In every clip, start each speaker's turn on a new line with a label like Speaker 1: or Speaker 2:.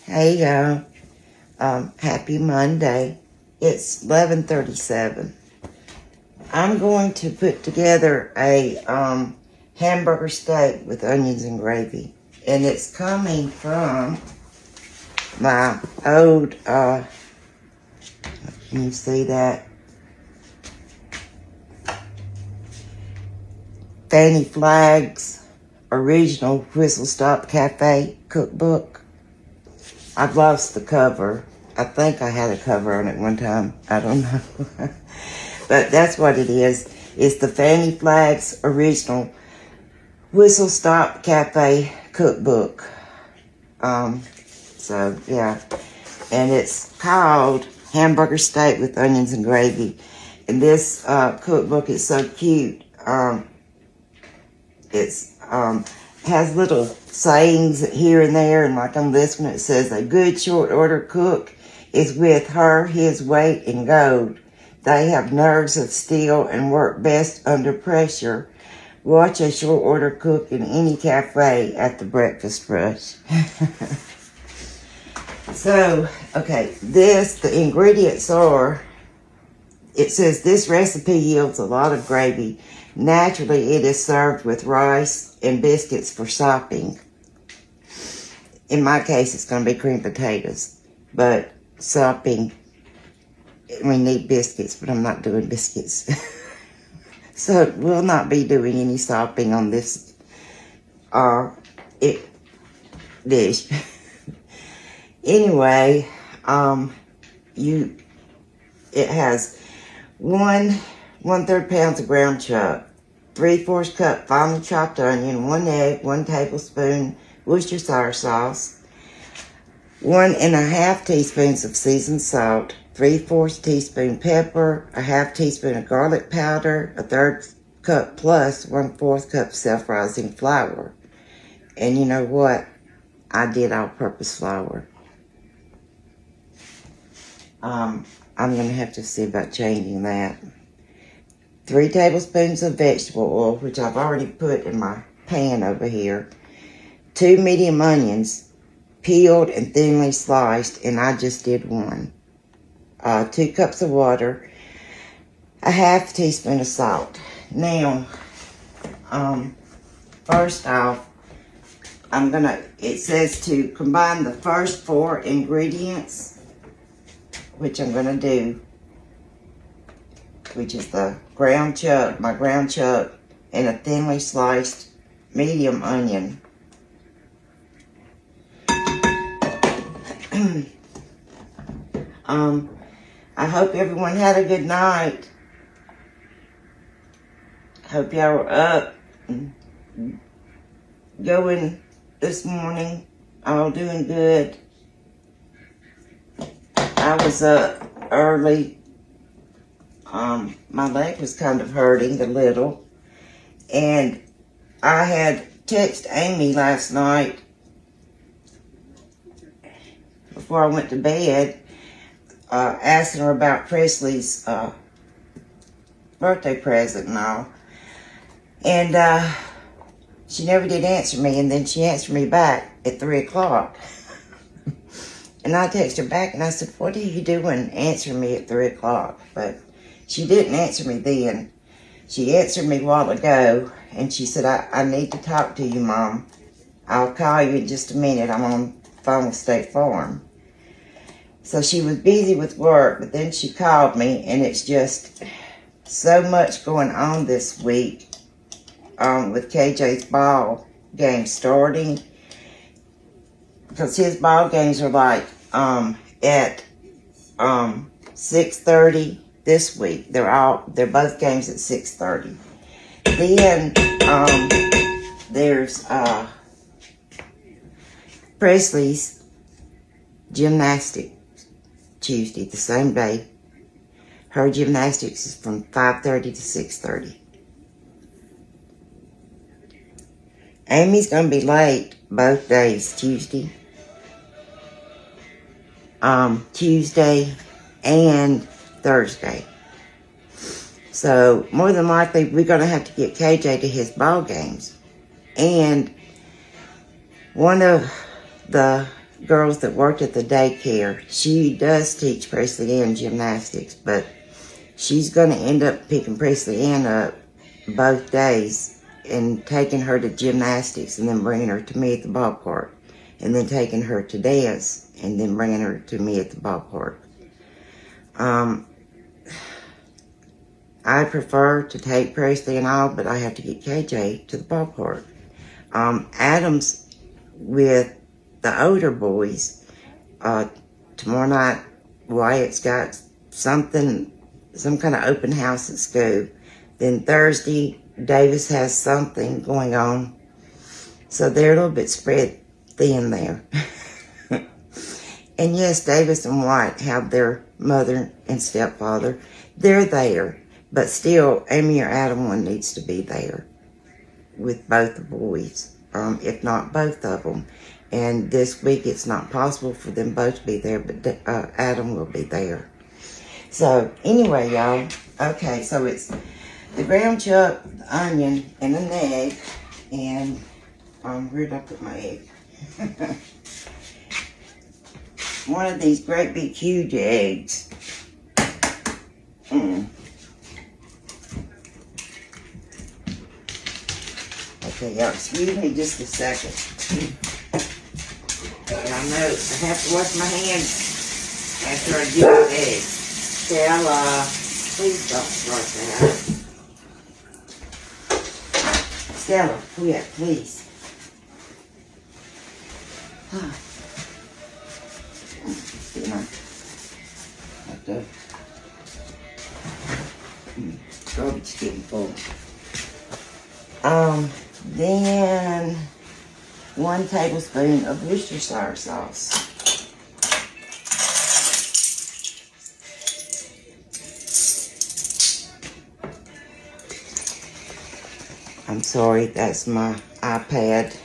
Speaker 1: Hey y'all, happy Monday. It's 11:37. I'm going to put together a hamburger steak with onions and gravy. And it's coming from my old, can you see that? Fannie Flagg's original Whistle Stop Cafe Cookbook. I've lost the cover. I think I had a cover on it one time. I don't know. But that's what it is. It's the Fannie Flagg's original Whistle Stop Cafe Cookbook. So, yeah. And it's called Hamburger Steak with Onions and Gravy. And this cookbook is so cute. It's has little sayings here and there, and like on this one it says, a good short order cook is with her, his weight in gold. They have nerves of steel and work best under pressure. Watch a short order cook in any cafe at the breakfast rush. So, okay, the ingredients are, it says this recipe yields a lot of gravy. Naturally, it is served with rice and biscuits for sopping. In my case, it's going to be cream potatoes. But sopping, we need biscuits, but I'm not doing biscuits. So we'll not be doing any sopping on this dish. Anyway, it has 1/3 pounds of ground chuck, 3/4 cup finely chopped onion, 1 egg, 1 tablespoon Worcestershire sauce, 1½ teaspoons of seasoned salt, 3/4 teaspoon pepper, a ½ teaspoon of garlic powder, 1/3 cup plus 1/4 cup self-rising flour. And you know what? I did all-purpose flour. I'm going to have to see about changing that. 3 tablespoons of vegetable oil, which I've already put in my pan over here. 2 medium onions, peeled and thinly sliced, and I just did 1. 2 cups of water, a ½ teaspoon of salt. Now, first off, it says to combine the first 4 ingredients, which I'm going to do, which is the my ground chuck, and a thinly sliced medium onion. I hope everyone had a good night. Hope y'all were up and going this morning, all doing good. I was up early. My leg was kind of hurting a little. And I had texted Amy last night before I went to bed, asking her about Presley's birthday present and all. And she never did answer me, and then she answered me back at 3 o'clock. And I texted her back and I said, what are you doing answering me at 3 o'clock? But she didn't answer me then. She answered me a while ago, and she said, I need to talk to you, Mom. I'll call you in just a minute. I'm on the phone with State Farm. So she was busy with work, but then she called me, and it's just so much going on this week with KJ's ball game starting. Because his ball games are like at 6:30 this week. They're both games at 6:30. Then there's Presley's gymnastics Tuesday, the same day. Her gymnastics is from 5:30 to 6:30. Amy's gonna be late both days, Tuesday and Thursday. So more than likely we're gonna have to get KJ to his ball games. And one of the girls that worked at the daycare. She does teach Presley Ann gymnastics, but she's going to end up picking Presley Ann up both days and taking her to gymnastics and then bringing her to me at the ballpark, and then taking her to dance and then bringing her to me at the ballpark. I prefer to take Presley and all, but I have to get KJ to the ballpark. Adam's with the older boys. Tomorrow night, Wyatt's got some kind of open house at school. Then Thursday, Davis has something going on. So they're a little bit spread thin there. And yes, Davis and White have their mother and stepfather. They're there. But still, Amy or Adam one needs to be there with both the boys, if not both of them. And this week it's not possible for them both to be there, but Adam will be there. So anyway, y'all, okay, so it's the ground chuck, the onion, and an egg. And where did I put my egg? One of these great big huge eggs. Okay, y'all, excuse me just a second. Y'all know I have to wash my hands after I do the eggs. Stella, please don't start that. Stella, quit, please. Like that. Garbage getting full. Then 1 tablespoon of Worcestershire sauce. I'm sorry, that's my iPad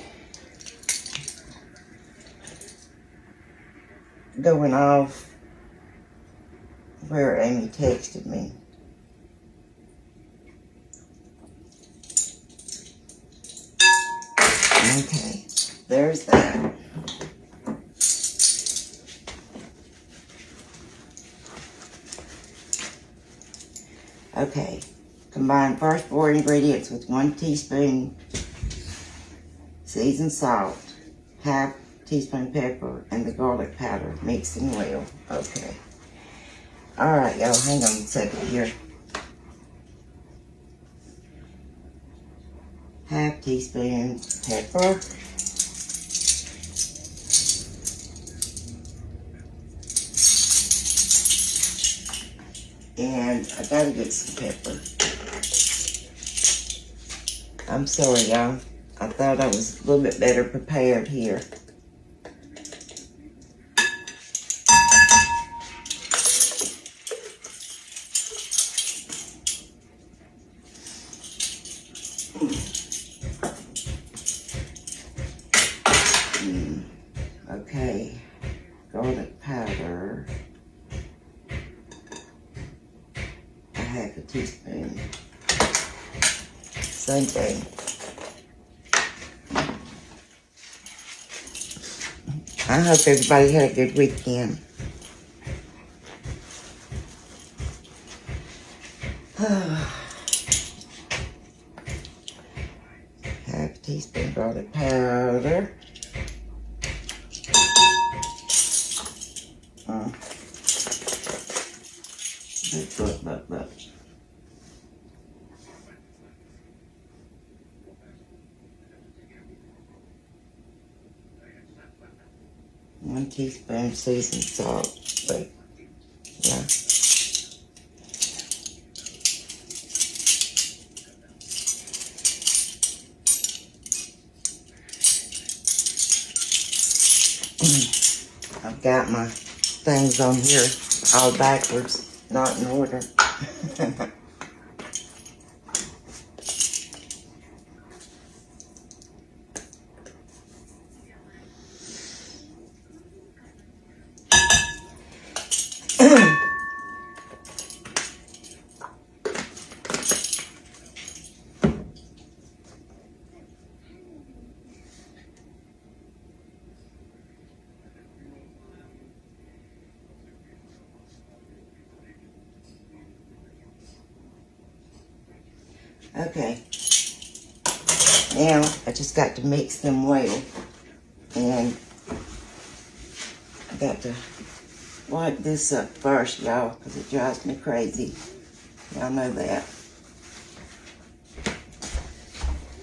Speaker 1: going off where Amy texted me. Okay, there's that. Okay, combine first 4 ingredients with 1 teaspoon seasoned salt, half teaspoon pepper, and the garlic powder, mixing well. Okay. All right, y'all, hang on a second here. Half teaspoon pepper. And I gotta get some pepper. I'm sorry, y'all. I thought I was a little bit better prepared here. Okay, garlic powder, a half a teaspoon, same thing. I hope everybody had a good weekend. Half a teaspoon garlic powder. Look. 1 teaspoon seasoned salt. Wait, yeah. I've got my things on here all backwards, not in order. Okay. Now, I just got to mix them well. And I got to wipe this up first, y'all, because it drives me crazy. Y'all know that.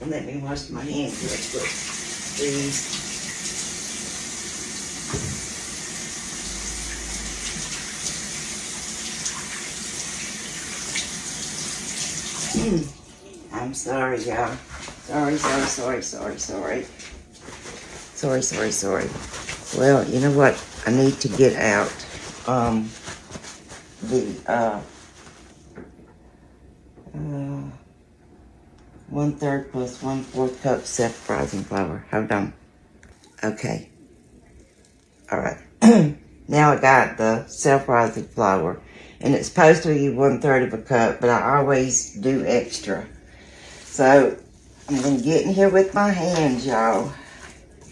Speaker 1: And let me wash my hands real quick, please. I'm sorry, y'all. Sorry. Well, you know what? I need to get out the 1/3 plus 1/4 cup self-rising flour. Hold on. Okay. All right. Now I got the self-rising flour, and it's supposed to be 1/3 of a cup, but I always do extra. So I'm gonna get in here with my hands, y'all,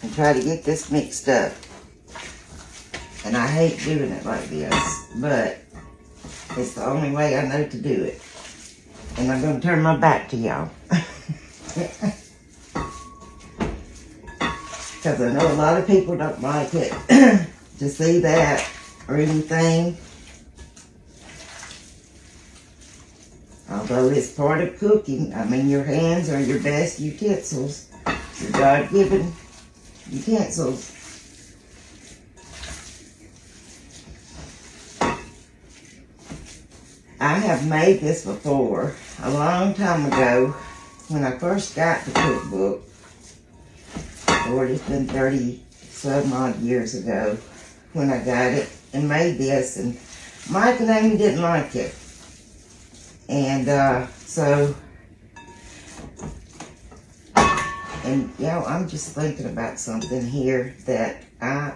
Speaker 1: and try to get this mixed up. And I hate doing it like this, but it's the only way I know to do it. And I'm gonna turn my back to y'all. Because I know a lot of people don't like it to see that or anything. Although it's part of cooking, I mean, your hands are your best utensils, your God-given utensils. I have made this before, a long time ago, when I first got the cookbook. Lord, it's been 30-some odd years ago when I got it and made this, and Mike and Amy didn't like it. And y'all, I'm just thinking about something here that I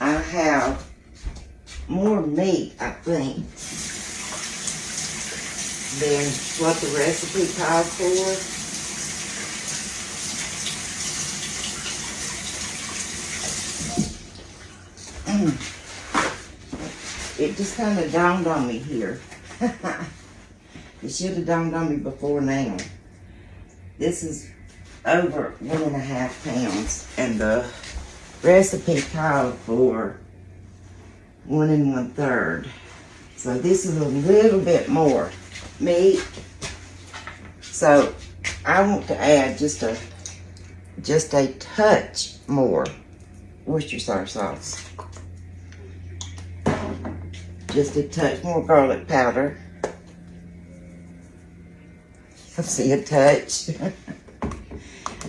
Speaker 1: have more meat, I think, than what the recipe called for. It just kind of dawned on me here. It should have dawned on me before now. This is over 1.5 pounds, and the recipe called for 1 1/3. So this is a little bit more meat. So I want to add just a touch more Worcestershire sauce. Just a touch more garlic powder. I see a touch.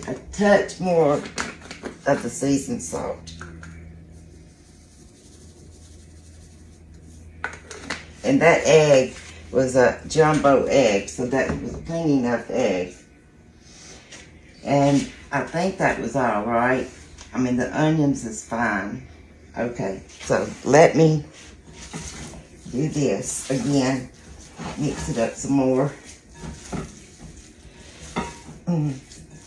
Speaker 1: A touch more of the seasoned salt. And that egg was a jumbo egg, so that was a clean enough egg. And I think that was all right. I mean, the onions is fine. Okay, so let me do this again. Mix it up some more.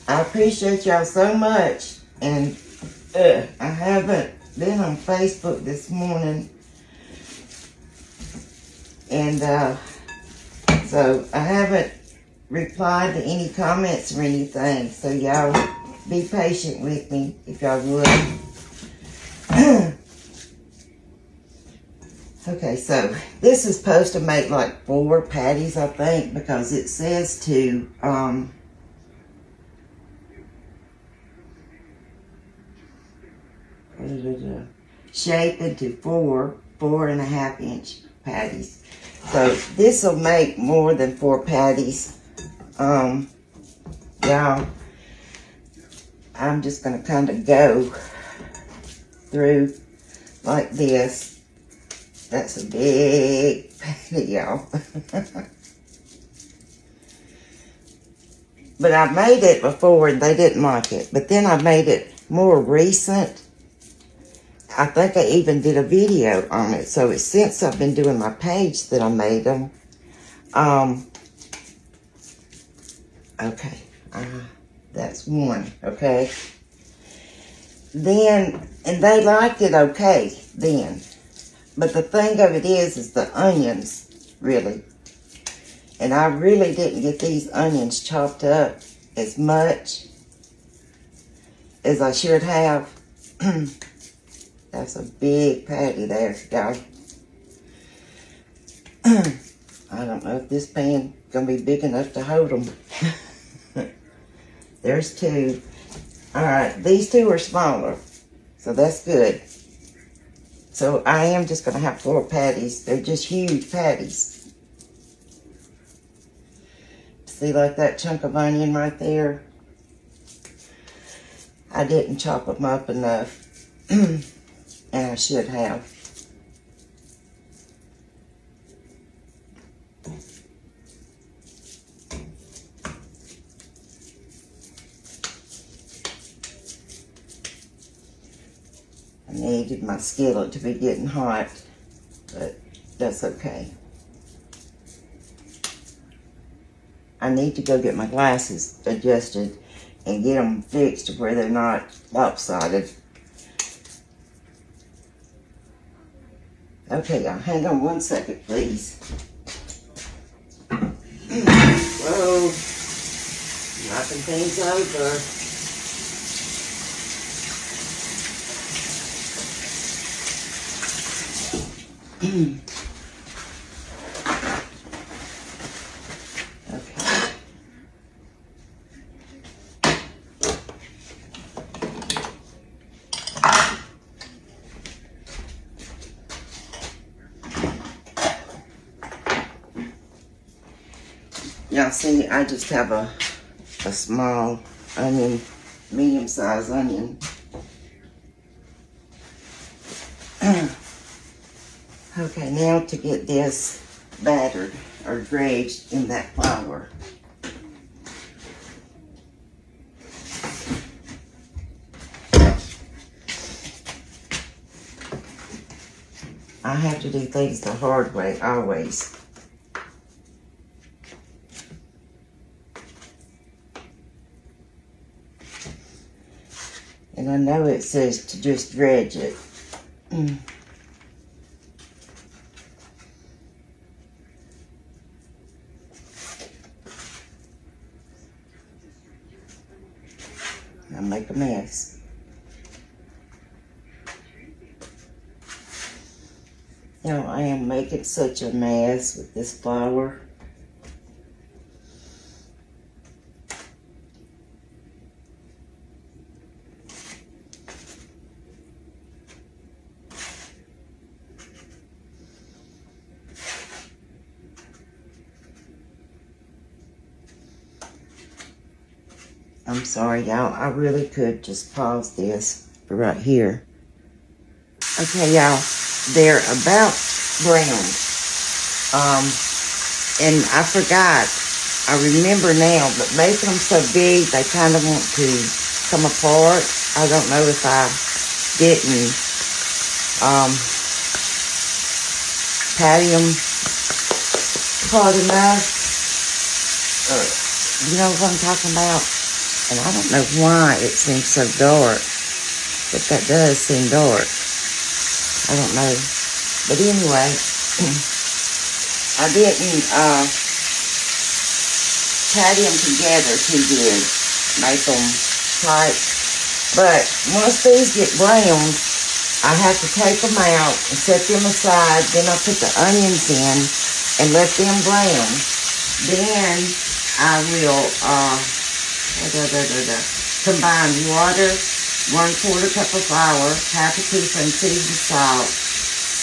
Speaker 1: I appreciate y'all so much. And I haven't been on Facebook this morning. And so I haven't replied to any comments or anything. So y'all be patient with me if y'all would. Okay, so this is supposed to make like 4 patties, I think, because it says to shape into 4.5 inch patties. So this will make more than 4 patties. Y'all, I'm just gonna kind of go through like this. That's a big patty, y'all. But I made it before and they didn't like it. But then I made it more recent. I think I even did a video on it. So it's since I've been doing my page that I made them. Okay. That's one, okay? Then, and they liked it okay then. But the thing of it is the onions, really. And I really didn't get these onions chopped up as much as I should have. That's a big patty there, guys. I don't know if this pan gonna be big enough to hold them. There's two. All right, these two are smaller, so that's good. So I am just gonna have 4 patties. They're just huge patties. See, like that chunk of onion right there? I didn't chop them up enough, and I should have. I needed my skillet to be getting hot, but that's okay. I need to go get my glasses adjusted and get them fixed to where they're not lopsided. Okay, y'all, hang on one second, please. Whoa, knocking things over. Okay. Y'all see, I just have a small onion, medium-sized onion. Okay, now to get this battered or dredged in that flour. I have to do things the hard way, always. And I know it says to just dredge it. I make a mess. You know, I am making such a mess with this flour. I'm sorry, y'all. I really could just pause this for right here. Okay, y'all. They're about browned. And I forgot. I remember now, but making them so big, they kind of want to come apart. I don't know if I didn't patty them hard enough. You know what I'm talking about? And I don't know why it seems so dark, but that does seem dark. I don't know. But anyway, I didn't patty them together too good, make them tight. But once these get browned, I have to take them out and set them aside. Then I put the onions in and let them brown. Then I will combine water, 1/4 cup of flour, 1/2 teaspoon seasoned salt,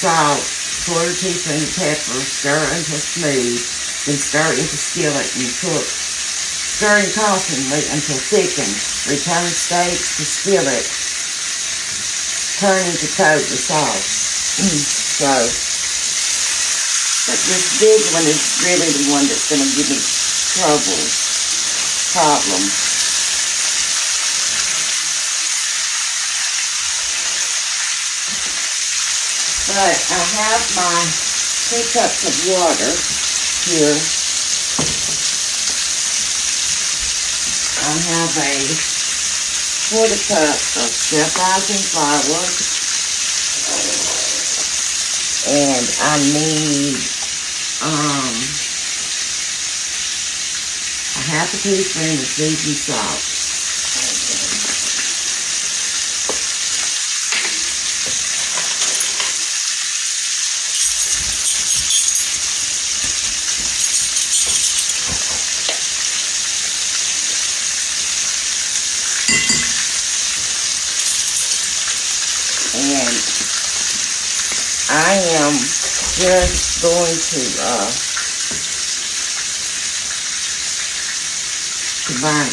Speaker 1: 1/4 teaspoon pepper, stir until smooth, then stir into skillet and cook, stirring constantly until thickened. Return steaks to skillet, turning to coat the sauce. But this big one is really the one that's going to give me problem. But I have my 2 cups of water here. I have a 1/4 cup of caramelized flour. And I need half a teaspoon of seasoned salt. And I am just going to combine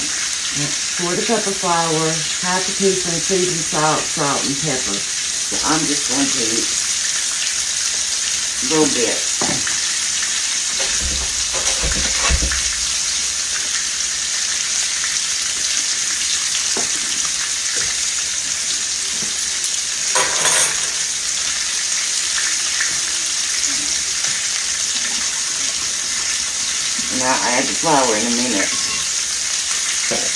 Speaker 1: a quarter cup of flour, half a teaspoon of seasoned salt, salt and pepper. So I'm just going to a little bit. And I'll add the flour in a minute.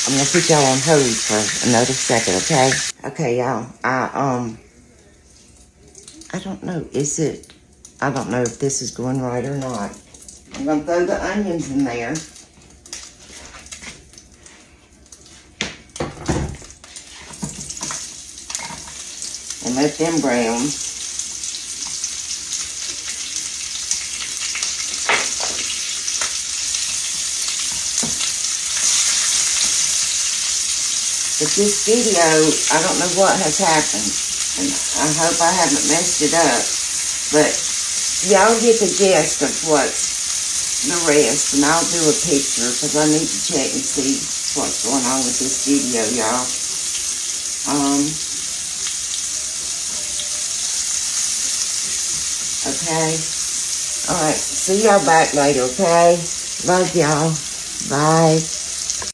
Speaker 1: I'm gonna put y'all on hold for another second, okay? Okay, y'all. I don't know. I don't know if this is going right or not. I'm gonna throw the onions in there. And let them brown. But this video, I don't know what has happened, and I hope I haven't messed it up, but y'all get the gist of what's the rest, and I'll do a picture, because I need to check and see what's going on with this video, y'all. Okay. Alright, see y'all back later, okay? Love y'all. Bye.